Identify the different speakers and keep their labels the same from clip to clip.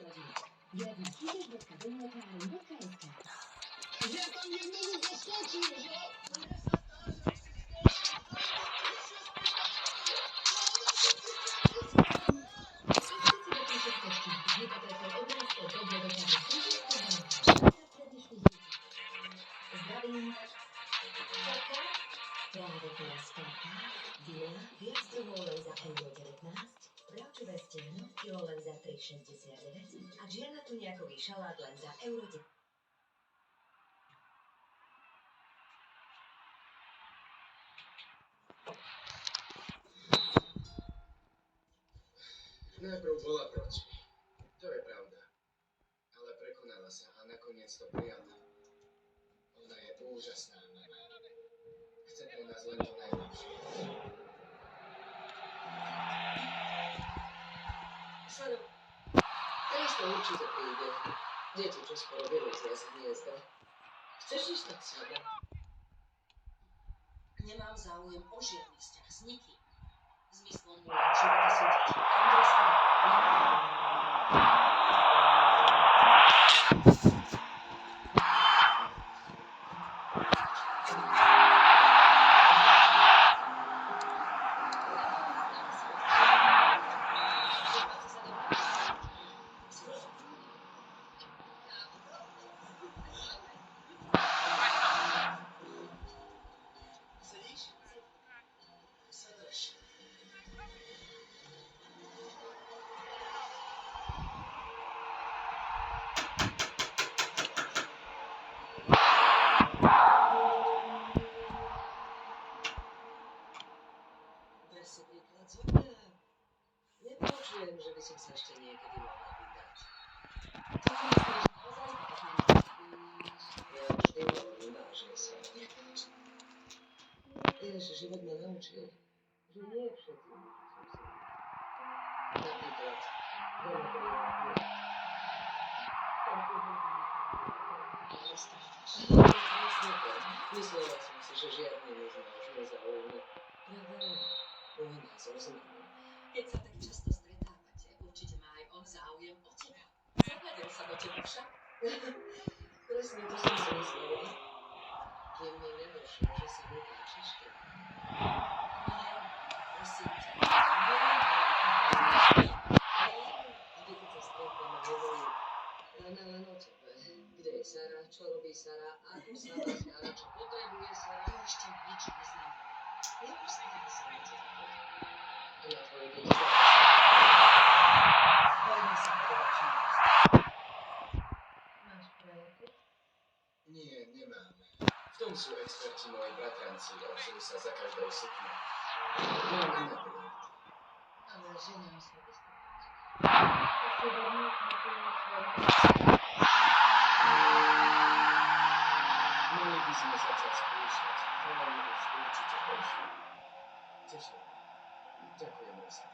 Speaker 1: Ja tam jednemu zaskočil, že?
Speaker 2: Právopná skladka, vina, viac druhov len za €19, bravčové stehno, kilo len za €3,69 a žiarnatuniakový šalát len za €9.
Speaker 3: Najprv bola proti. To je pravda. Ale prekonala sa a nakoniec to prijala. Ona je úžasná, mama. Chce pre nás len to najlepšie. Saro, teraz to určite príde. Deti čoskoro vyletia z hniezda. Chceš zostať s nami?
Speaker 4: Nemám záujem o žiadny vzťah s nikým. Zmyslom môjho života sú deti. Andres a
Speaker 3: Sedíš? Sedíš.
Speaker 4: ver si príklad zo mňa. Nepočujem, že by som sa ešte niekedy mohla vydať. Ty si myslíš naozaj vážne? Ja vždy hovorím vážne sa. Vieš, život ma naučil, že nie všetci sú si. Napríklad, veľa prírodných. Presne to. Myslela som si, že žiadny muž ma už nezaujíma. Pravda, môj názor zmenil. Keď sa tak často stretávate, určite má aj on záujem o teba. Zahľadil sa do teba však. Presne to som si myslela. Kým mi nedošlo, že sa mi páčiš ty. Nie, prosím ťa. Vždy, keď sa stretneme, hovorí len o tebe. Kde je Sara, čo robí Sara, ako sa má Sara, čo potrebuje Sara. To ešte nič neznamená. Neustále sa na teba pozerám. A na tvoje deti. Veľmi sa podobačím. Máš projekty?
Speaker 3: Nie, nemám. V tom sú experti moji bratranci, obzrú sa za každou sukňou. Mám iné priority.
Speaker 4: Ale ženám sa vystavať.
Speaker 3: Mali by sme začať skúšať. Chalani už určite prešli. Teším. Ďakujem, Rosa.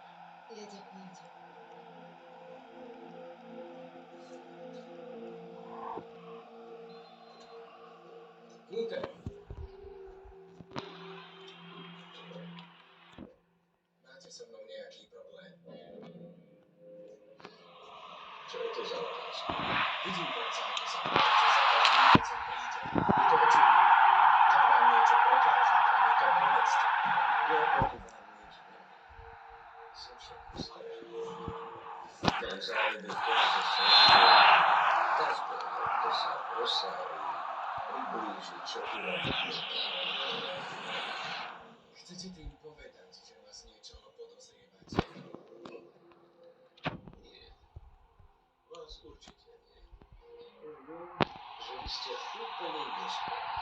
Speaker 4: Ja ďakujem ti.
Speaker 3: Knúter. Máte so mnou nejaký problém? Čo je to za otázku? Vidím predsa, ako sa pomáte za každým, keď sem príde. Je to očividné. Ak vám niečo prekáža, tak mi to povedzte. Ja proti vám nič nemám. Som však ustavený. Ten zájde to, že sa každého, kto sa prosaví, priblíži, čo urobí. Chcete tým povedať, že ma z niečoho podozrievate? Nie. Vás určite nie. Viem, že vy ste úplne nespokojní.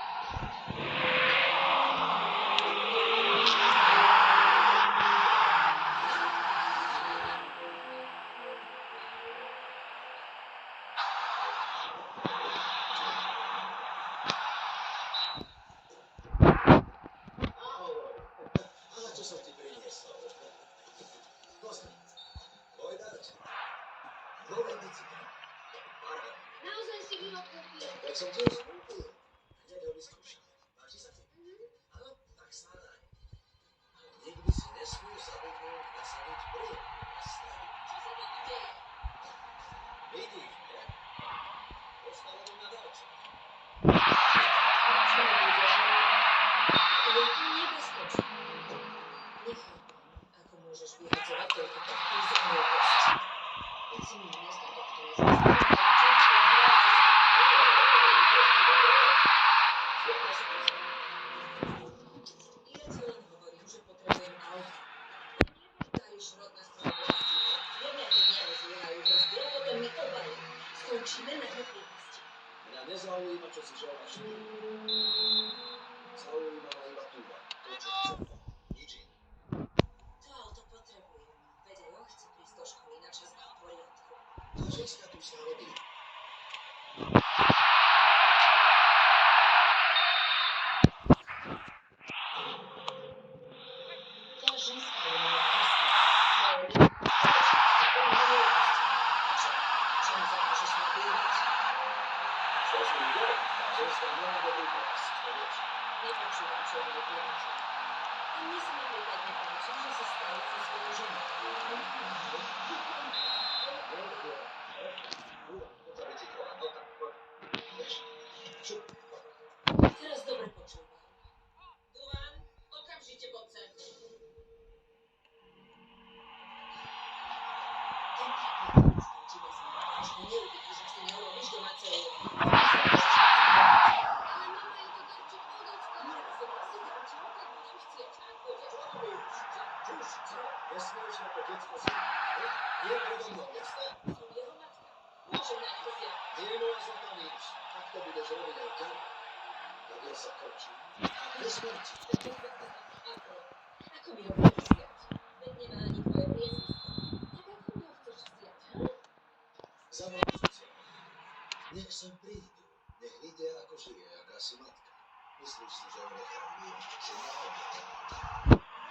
Speaker 3: Ahoj. Ale čo som ti priniesol? Pozri. Môj darček. Nový bicykel. Paráda.
Speaker 1: Naozaj si mi ho kúpil.
Speaker 3: Tak som ti ho skúpil. Hneď ho vyskúšam. Páči sa ti? Áno? Tak sádaj. Ale nikdy si nesmieš zabudnúť nasadiť plyn. Jasné?
Speaker 1: Čo sa tu deje?
Speaker 3: Vidíš, ne? Ostalo mi na dáče.
Speaker 4: Čo nebude? Je to nebezpečné. Nechápem, ako môžeš vyhadzovať toľko takú zaujímavosť. Keď si mi miesto tohto ja ti len hovorím, že potrebujem auto. Daješ rod na stranu vlasti. Jedné hneď zlyhajú brzdy a potom mi obajú. Skončíme na hrpitosti.
Speaker 3: Mňa nezaujíma, čo si želáš ty. Zaujíma ma iba túba. To, čo chcem. Nič iné.
Speaker 4: To auto potrebujem. Veď aj on chce prísť do školy na čas a v poriadku.
Speaker 3: Tá ženská tu sa rodí.
Speaker 4: Tá ženská je moja krásna. Čo mi zakážeš ma bývať?
Speaker 3: Čo si videl? Tá ženská nemá dobrý hlas. To vieš.
Speaker 4: Nepočúvam, čo mi povedať. A mne sa napríklad nepáči, že sa stali so svojou ženou.
Speaker 3: To vyciklovať. No tak, poď. Vieš. Šup.
Speaker 4: Teraz dobre počúvaj. Duvan, okamžite poď sem. Ten skončí bez mňa, až ho neuvidíš, ak si neurobíš domáce úlohy.
Speaker 1: Ale mama, je to darček od ocka.
Speaker 4: Nerozobrá si darček, keď budem chcieť. Ak budeš...
Speaker 3: Čo robíš? Čuž, co? Nesmieš na to decko si. Nie predo mnou, jasné?
Speaker 4: Som jeho matka. Môžem na neho siahnuť.
Speaker 3: Nie moja zlatá níž. Tak to budeš robiť aj ty. Tak ja sa krčím. A bez smrti.
Speaker 4: Ako? Ako mi ho budeš siať? Veď nemá ani tvoje priezvisko. Tak ako mi ho chceš siať, ha?
Speaker 3: Za mnou sucia. Nech sem prídu. Nech vidia, ako žije, aká si matka. Myslíš si, že on je chráni? Si náhodne.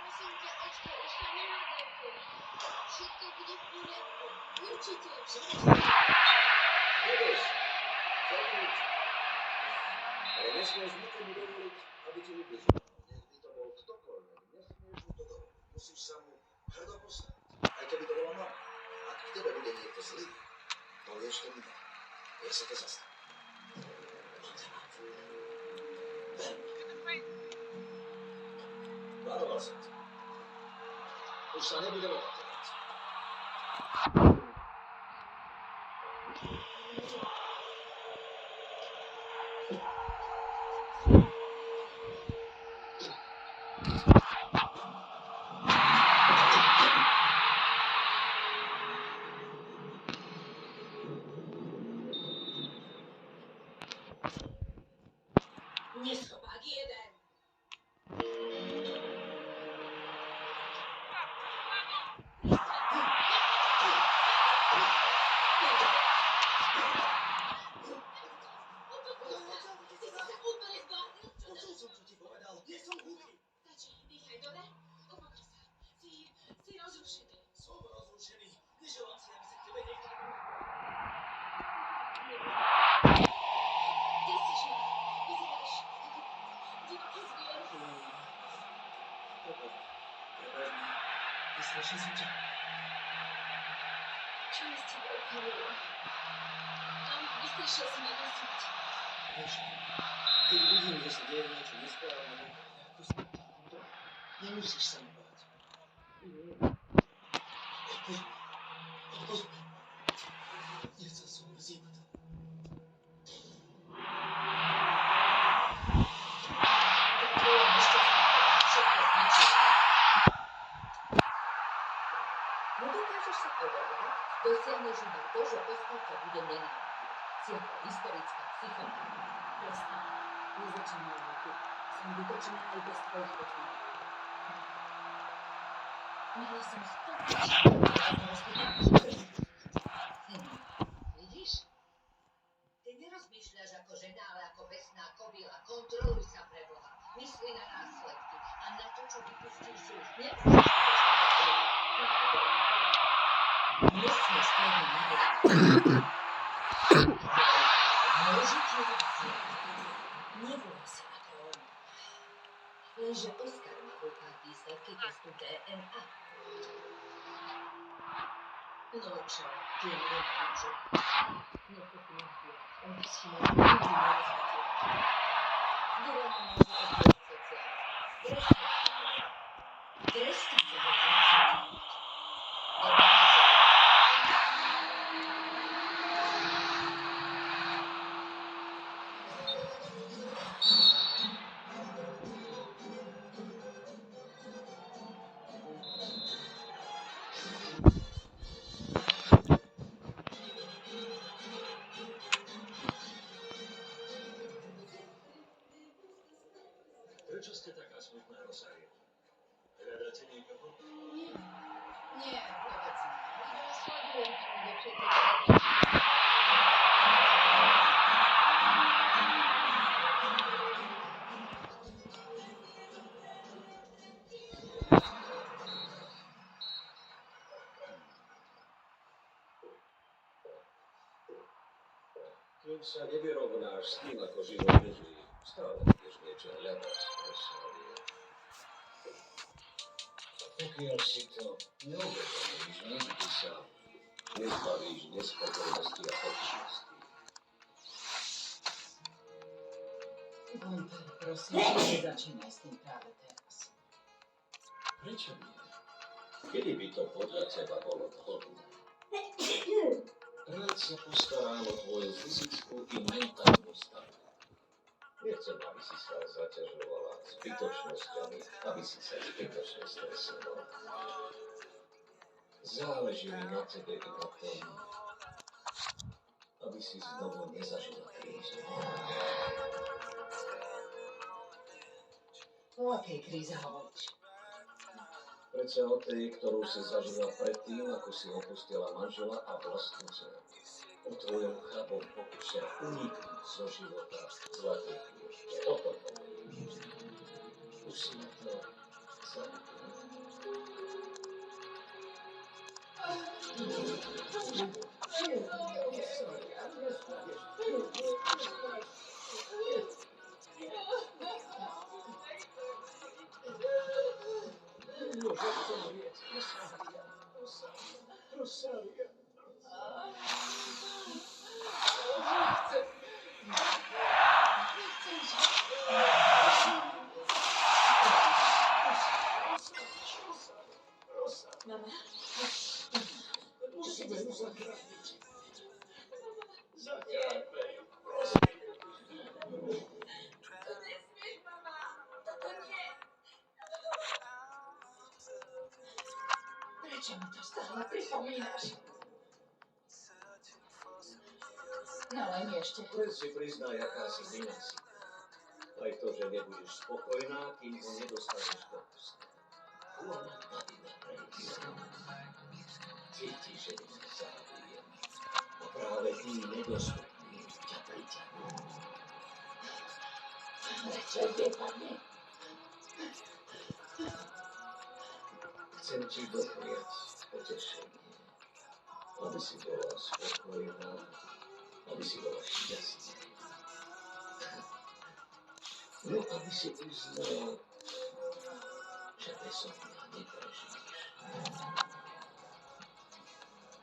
Speaker 1: Prosím ťa, ocko, už sa nenádajte. Všetko bude v poriadku. Určite.
Speaker 3: Samozrejme. Neboj sa. Celkom určite. Ale nesmieš nikomu dovoliť, aby ti ubližoval. Nech by to bol ktokoľvek. Nesmieš mu to dovoliť. Musíš sa mu hrdo postaviť. Aj keby to bola mama. Ak k tebe bude niekto zlý, povieš to mne. Ja sa to zastavím. On ťa má. Ver mi. Varoval som ťa. Už sa nebudem opakovať.
Speaker 4: Neschopák jeden.
Speaker 1: Ty si sa úplne zbláznil? Čo to?
Speaker 3: Počul som, čo ti povedal. Nie som hluchý.
Speaker 1: Stačí, dýchaj, dobre? Opakuj sa. Si rozrušený.
Speaker 3: Som rozrušený. Neželám si, aby sa k tebe niekto...
Speaker 1: Kde si žila? Vyzeráš ako divoké zviera.
Speaker 3: Preber mi. Vystrašil som ťa.
Speaker 1: Čo je s tebou, Karol? Vystrašil si ma dosť.
Speaker 3: Vieš, keď vidím, že sa deje niečo nesprávne, ako sa to... Nemusíš sa mi báť. Odpoz mi. Nechcel som rozjebať.
Speaker 4: Nedokážeš sa odolať, dosiahneš iba to, že Oskar ťa bude nenávidieť. Si ako historická psychopata. Prestaň, nezačínaj ma tu. Som vytočená aj bez tvojich potvrdení. Mala som 100%. Vidíš? Ty nerozmýšľaš ako žena, ale ako besná kobila. Kontroluj sa pre Boha. Myslí na následky a na to, čo vypustíš z úst. Nemôžeš nesmieš toho navedať. Môže ti vziať. Nevolaj sa ako on. Lenže Oskar má v rukách výsledky testu DNA. No čo, tie nemôžu. No pochopím, on by si ma nikdy nerozhodol. Dora ma môže odviesť cca. Trestajte ho,
Speaker 3: Prečo ste taká smutná, Rosario? Hľadáte niekoho?
Speaker 1: Nie, nie, vôbec nie. Iba sledujem tu dievčatá.
Speaker 3: Kým sa nevyrovnáš s tým, ako život beží, stále budeš niečo hľadať, Rosario. Pokiaľ si to neuvedomíš, nikdy sa nezbavíš nespokojnosti a pochybnosti.
Speaker 4: Gunther, prosím, nezačínaj s tým práve teraz.
Speaker 3: Prečo nie? Kedy by to podľa teba bolo vhodné? Rád sa postarám o tvoju fyzickú i mentálnu stavu. Nechcem, aby si sa zaťažovala zbytočnosťami, aby si sa zbytočne stresovala. Záleží mi na tebe i na tom, aby si znovu nezažila krízu.
Speaker 4: O akej kríze hovoríš?
Speaker 3: Predsa o tej, ktorú si zažila predtým, ako si opustila manžela a vlastnú dceru. O tvojom chabom pokuse uniknúť zo života zlatej knižke. O tom hovoríš. Už si na to zabudla. Môžeš zomrieť, Rosaria.
Speaker 4: Mama?
Speaker 3: Musíme ju zachrániť. Zachráňme ju, prosím.
Speaker 1: To nesmieš, mama. Toto nie.
Speaker 4: Prečo mi to stále pripomínaš? No len ešte.
Speaker 3: Len si priznaj, aká si nenási. Aj to, že nebudeš spokojná, kým ho nedostaneš do ústa. Ona tady na prejsť. Cíti, že ju zabijem. A práve tí nedostupní ťa priťahujú.
Speaker 4: Prečo vypadne?
Speaker 3: Chcem ti dopriať potešenie. Aby si bola spokojná, aby si bola šťastná. No, aby si uznal, že bezo mňa neprežiješ.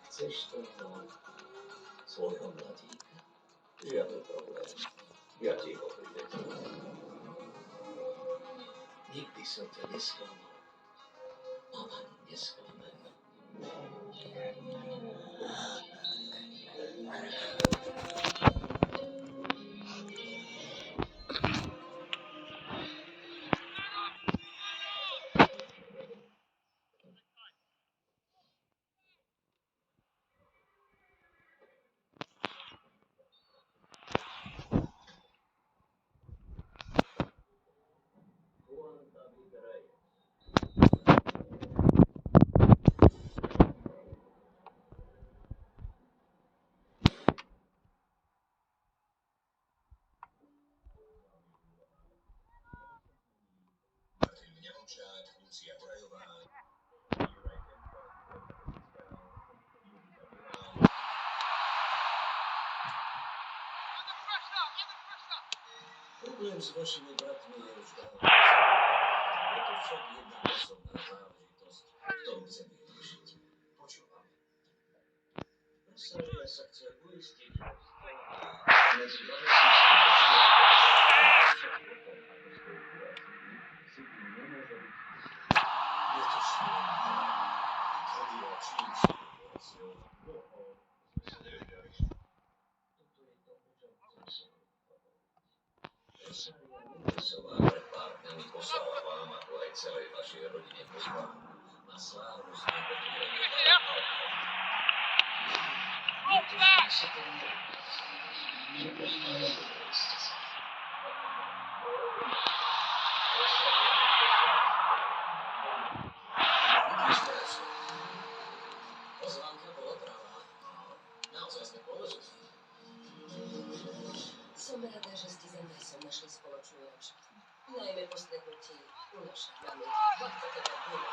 Speaker 3: Chceš toho svojho mladíka? Žiadny problém. Ja ti ho privediem. Nikdy som ťa nesklamal. A ani nesklamem. Juan David Reyes. Martin Nemočák, Lucia Brajová, Juraj Kempa, Judita Milán. Problém s vašimi bratmi je už dávno. Je to však jedna osobná záležitosť, ktorú chcem vyriešiť. Počúvam. Séria sa chce uistiť, že medzi 12 je to šílené. Tvrdia čím situáciou. Sme sa nevedeli. Toto je to, o čom chcem sa hovoriť. Sária Mendesová pred pár dňami poslala vám, ako aj celej vašej rodine pozvánku na slávnostné otvorenie altára. Nepoznáš sa to nie. Nepoznáš to ste sa. Vidíš teraz? Pozvánka bola pravá. Naozaj sme povedali.
Speaker 4: Som rada, že ste za mňa som našli spoločnú reč. Najmä po stretnutí u našej mamy. Ako teda bolo.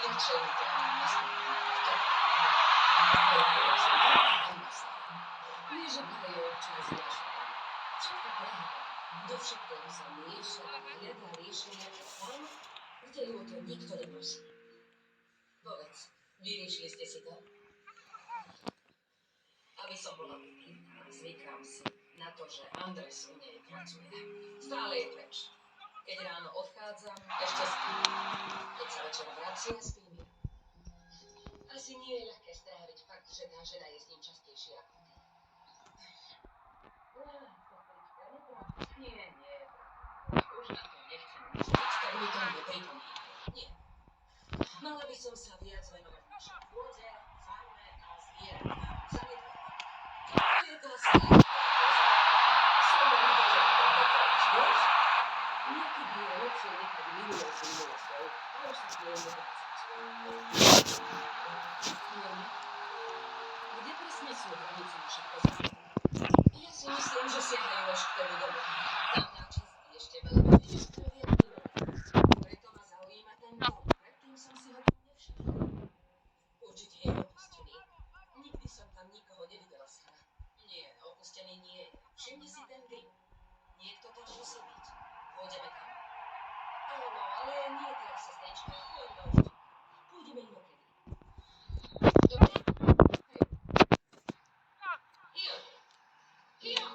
Speaker 4: Radšej mi to nie, že Praha je občas naša. Všetko Praha. Do všetkého sa mieša a hľadá riešenia tam, kde ju to nikto neprosí. Povedz, vyriešili ste si to? Aby som bola úprimná, zvykám si na to, že Andres u nej pracuje. Stále je preč. Keď ráno odchádzam, ešte spím. Keď sa večer vracia, spím ja. Asi nie je ľahké stráviť fakt, že tá žena je s ním častejšie ako ty. Nie. Už na to nechcem myslieť, tak mi to nepripomína. Nie. Mala by som sa viac venovať našej pôde, farme a zvieratám. Zanedbávať. To je tá sláva, som rada, že to hovoríš, vieš? Niekedy je lepšie nechať minulosť minulosťou, a už sa k nej nevrácať. Kde presne sú hranice našich pozorov? Ja si myslím, že siahajú až k tomu domu. Tam na časti ešte veľa vidíš, kto vie, preto ma zaujíma ten dom. Predtým som si ho tam nevšimla. Určite je opustený. Nikdy som tam nikoho nevidela, Sara. Nie, opustený nie je. Všimni si ten dym. Niekto tam musí byť. Pôjdeme tam? Áno, ale nie teraz, sestrička. Poďme už. Pôjdeme inokedy. Dobre? Hej. Hio!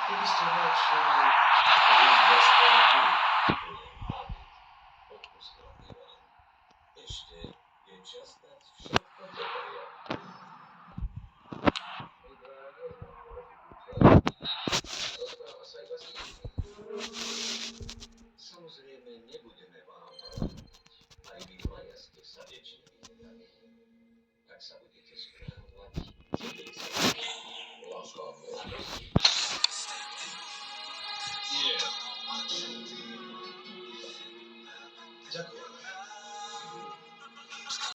Speaker 3: Keby ste radšej ísť aspoň tu, odpustila by vám. Ešte je čas dať všetko do poriadku. Zostáva sa iba s tým. Samozrejme, nebudeme vám braniť. Aj vy dvaja ste sa väčšine vyhľadali. Tak sa budete správať. Láskavo. Nie. Ďakujem.